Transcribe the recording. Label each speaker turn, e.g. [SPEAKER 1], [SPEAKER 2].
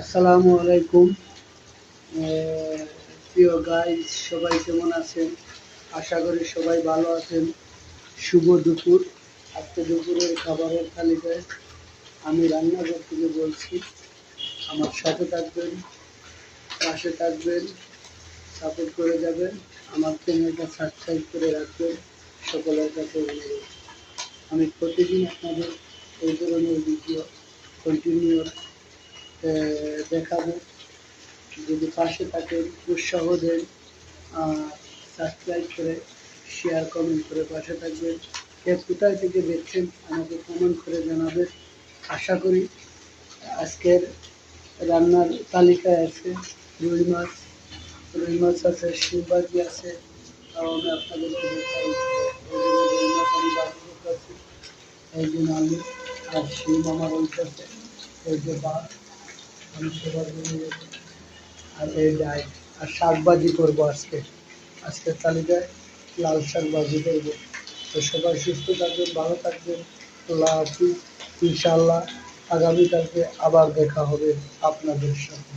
[SPEAKER 1] আসসালামু আলাইকুম। প্রিয় গাইজ, সবাই কেমন আছেন? আশা করি সবাই ভালো আছেন। শুভ দুপুর। আজকে দুপুরের খাবারের তালিকায় আমি রান্নাঘর থেকে বলছি। আমার সাথে থাকবেন, পাশে থাকবেন, সাপোর্ট করে যাবেন। আমার চ্যানেলটা সাবস্ক্রাইব করে রাখবেন। সকলের কাছে অনুরোধ। আমি প্রতিদিন আপনাদের এই ধরনের ভিডিও কন্টিনিউ দেখাবো। যদি পাশে থাকেন, উৎসাহ দেন, সাবস্ক্রাইব করে শেয়ার কমেন্ট করে পাশে থাকবেন। কে কোথায় থেকে দেখছেন আমাকে কমেন্ট করে জানাবেন। আশা করি আজকের রান্নার তালিকায় আছে রুই মাছ আছে, শিলবাজি আছে। তাও আমি আপনাদেরকে দেখাই। রুই মাছ আমি বাজি করতেছি, এই জন্য আমি আর শিম আমার ওইটাছে, এই যে ভাত আমি সবার জন্য, আর এই ডাল আর শাকভাজি করবো আজকের তালিকায় লাল শাক ভাজি করবো। তো সবাই সুস্থ থাকবেন, ভালো থাকবেন। আল্লাহ হাফিজ। ইনশাআল্লাহ আগামীকালকে আবার দেখা হবে আপনাদের সাথে।